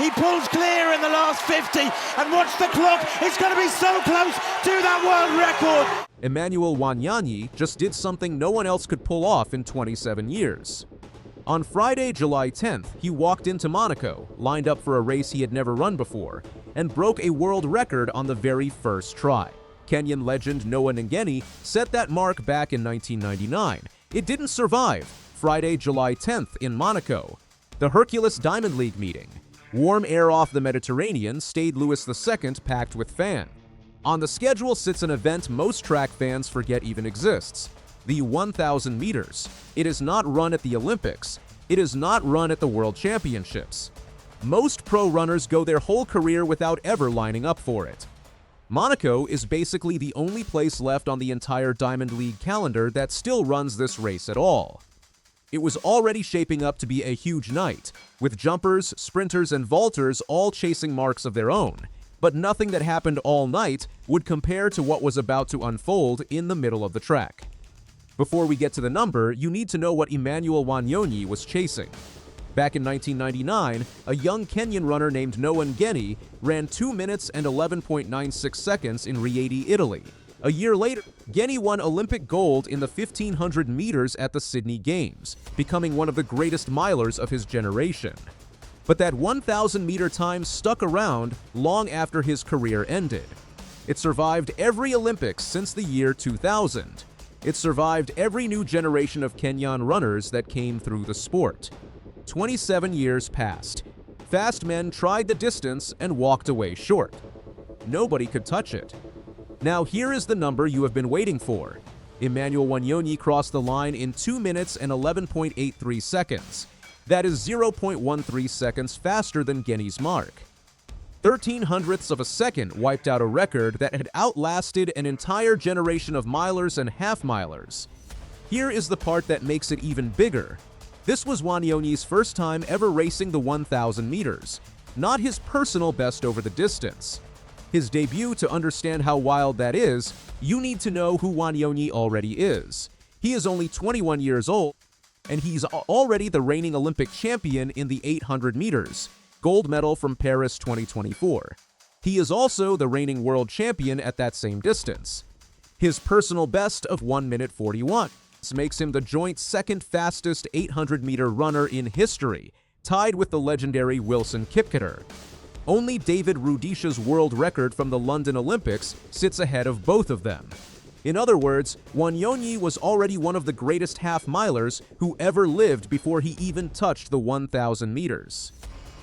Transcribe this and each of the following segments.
He pulls clear in the last 50, and watch the clock. It's going to be so close to that world record. Emmanuel Wanyonyi just did something no one else could pull off in 27 years. On Friday, July 10th, he walked into Monaco, lined up for a race he had never run before, and broke a world record on the very first try. Kenyan legend Noah Ngeny set that mark back in 1999. It didn't survive. Friday, July 10th in Monaco, the Hercules Diamond League meeting. Warm air off the Mediterranean stayed Louis II packed with fans. On the schedule sits an event most track fans forget even exists, the 1,000 meters. It is not run at the Olympics. It is not run at the World Championships. Most pro runners go their whole career without ever lining up for it. Monaco is basically the only place left on the entire Diamond League calendar that still runs this race at all. It was already shaping up to be a huge night, with jumpers, sprinters, and vaulters all chasing marks of their own. But nothing that happened all night would compare to what was about to unfold in the middle of the track. Before we get to the number, you need to know what Emmanuel Wanyonyi was chasing. Back in 1999, a young Kenyan runner named Noah Ngeny ran 2 minutes and 11.96 seconds in Rieti, Italy. A year later, Ngeny won Olympic gold in the 1,500 meters at the Sydney Games, becoming one of the greatest milers of his generation. But that 1,000-meter time stuck around long after his career ended. It survived every Olympics since the year 2000. It survived every new generation of Kenyan runners that came through the sport. 27 years passed. Fast men tried the distance and walked away short. Nobody could touch it. Now here is the number you have been waiting for. Emmanuel Wanyonyi crossed the line in 2 minutes and 11.83 seconds. That is 0.13 seconds faster than Ngeny's mark. 0.13 of a second wiped out a record that had outlasted an entire generation of milers and half-milers. Here is the part that makes it even bigger. This was Wanyonyi's first time ever racing the 1,000 meters, not his personal best over the distance. His debut. To understand how wild that is, you need to know who Wanyonyi already is. He is only 21 years old, and he's already the reigning Olympic champion in the 800 meters, gold medal from Paris 2024. He is also the reigning world champion at that same distance. His personal best of 1 minute 41 makes him the joint second fastest 800-meter runner in history, tied with the legendary Wilson Kipketer. Only David Rudisha's world record from the London Olympics sits ahead of both of them. In other words, Wanyonyi was already one of the greatest half-milers who ever lived before he even touched the 1,000 meters.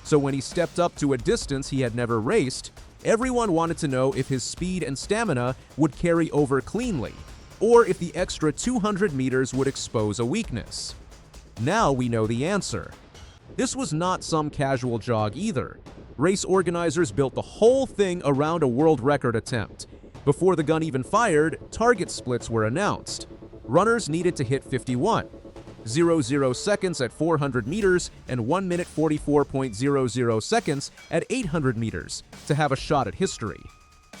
So when he stepped up to a distance he had never raced, everyone wanted to know if his speed and stamina would carry over cleanly, or if the extra 200 meters would expose a weakness. Now we know the answer. This was not some casual jog either. Race organizers built the whole thing around a world record attempt. Before the gun even fired, target splits were announced. Runners needed to hit 51.00 seconds at 400 meters and 1 minute 44.00 seconds at 800 meters to have a shot at history.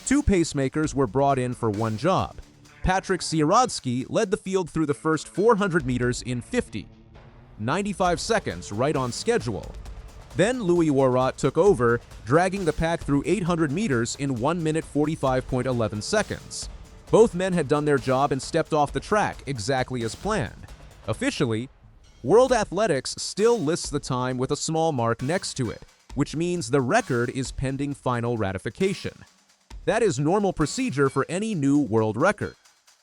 2 pacemakers were brought in for one job. Patrick Sierodzki led the field through the first 400 meters in 50.95 seconds, right on schedule. Then Louis Warrat took over, dragging the pack through 800 meters in 1 minute 45.11 seconds. Both men had done their job and stepped off the track exactly as planned. Officially, World Athletics still lists the time with a small mark next to it, which means the record is pending final ratification. That is normal procedure for any new world record.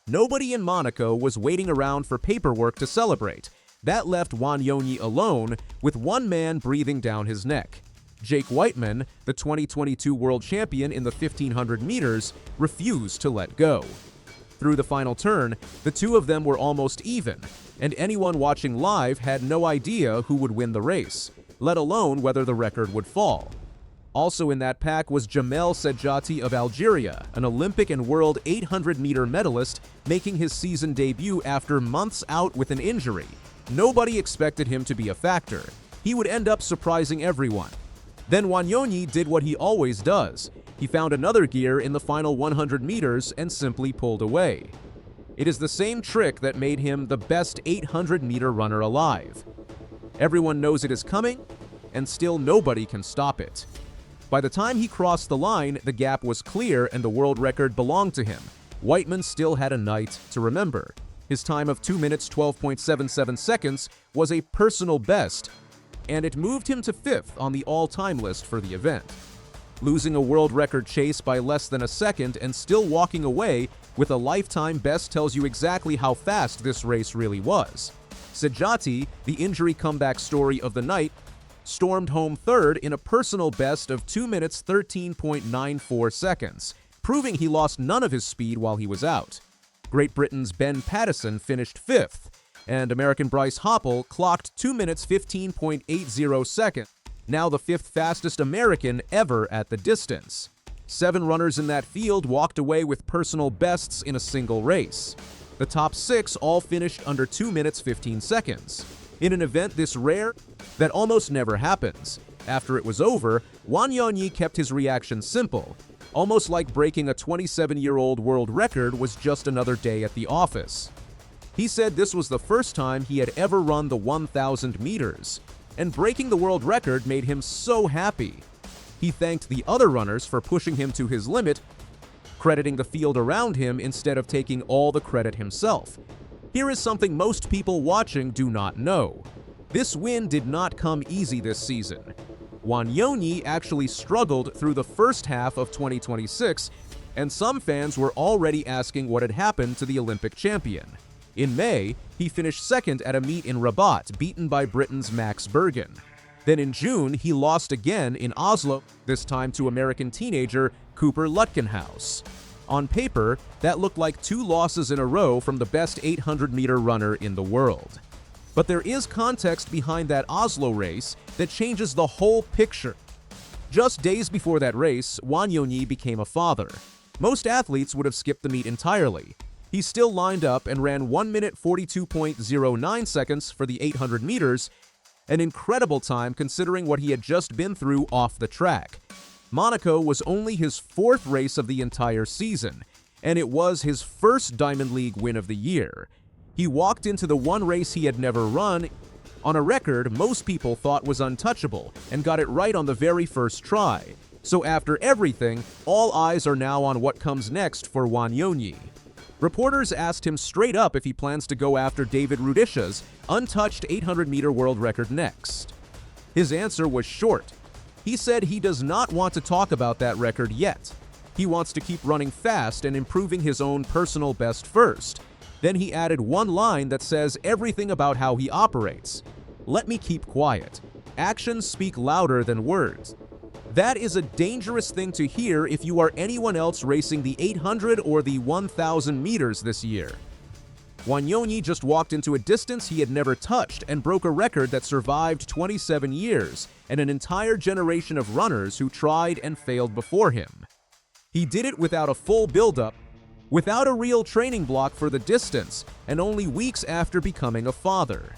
Nobody in Monaco was waiting around for paperwork to celebrate. That left Wanyonyi alone, with one man breathing down his neck. Jake Whiteman, the 2022 world champion in the 1,500 meters, refused to let go. Through the final turn, the two of them were almost even, and anyone watching live had no idea who would win the race, let alone whether the record would fall. Also in that pack was Jamel Sedjati of Algeria, an Olympic and world 800-meter medalist making his season debut after months out with an injury. Nobody expected him to be a factor. He would end up surprising everyone. Then Wanyonyi did what he always does. He found another gear in the final 100 meters and simply pulled away. It is the same trick that made him the best 800-meter runner alive. Everyone knows it is coming, and still nobody can stop it. By the time he crossed the line, the gap was clear and the world record belonged to him. Whiteman still had a night to remember. His time of 2 minutes 12.77 seconds was a personal best, and it moved him to 5th on the all-time list for the event. Losing a world record chase by less than a second and still walking away with a lifetime best tells you exactly how fast this race really was. Sejati, the injury comeback story of the night, stormed home 3rd in a personal best of 2 minutes 13.94 seconds, proving he lost none of his speed while he was out. Great Britain's Ben Pattison finished 5th, and American Bryce Hoppel clocked 2 minutes 15.80 seconds, now the 5th fastest American ever at the distance. 7 runners in that field walked away with personal bests in a single race. The top 6 all finished under 2 minutes 15 seconds. In an event this rare, that almost never happens. After it was over, Wanyonyi kept his reaction simple, almost like breaking a 27-year-old world record was just another day at the office. He said this was the first time he had ever run the 1,000 meters, and breaking the world record made him so happy. He thanked the other runners for pushing him to his limit, crediting the field around him instead of taking all the credit himself. Here is something most people watching do not know. This win did not come easy this season. Wanyonyi actually struggled through the first half of 2026, and some fans were already asking what had happened to the Olympic champion. In May, he finished 2nd at a meet in Rabat, beaten by Britain's Max Bergen. Then in June, he lost again in Oslo, this time to American teenager Cooper Lutkenhaus. On paper, that looked like 2 losses in a row from the best 800-meter runner in the world. But there is context behind that Oslo race that changes the whole picture. Just days before that race, Wanyonyi became a father. Most athletes would have skipped the meet entirely. He still lined up and ran 1 minute 42.09 seconds for the 800 meters, an incredible time considering what he had just been through off the track. Monaco was only his 4th race of the entire season, and it was his first Diamond League win of the year. He walked into the one race he had never run on a record most people thought was untouchable and got it right on the very first try. So after everything, all eyes are now on what comes next for Wanyonyi. Reporters asked him straight up if he plans to go after David Rudisha's untouched 800-meter world record next. His answer was short. He said he does not want to talk about that record yet. He wants to keep running fast and improving his own personal best first. Then he added one line that says everything about how he operates. Let me keep quiet. Actions speak louder than words. That is a dangerous thing to hear if you are anyone else racing the 800 or the 1,000 meters this year. Wanyonyi just walked into a distance he had never touched and broke a record that survived 27 years and an entire generation of runners who tried and failed before him. He did it without a full build-up, without a real training block for the distance, and only weeks after becoming a father.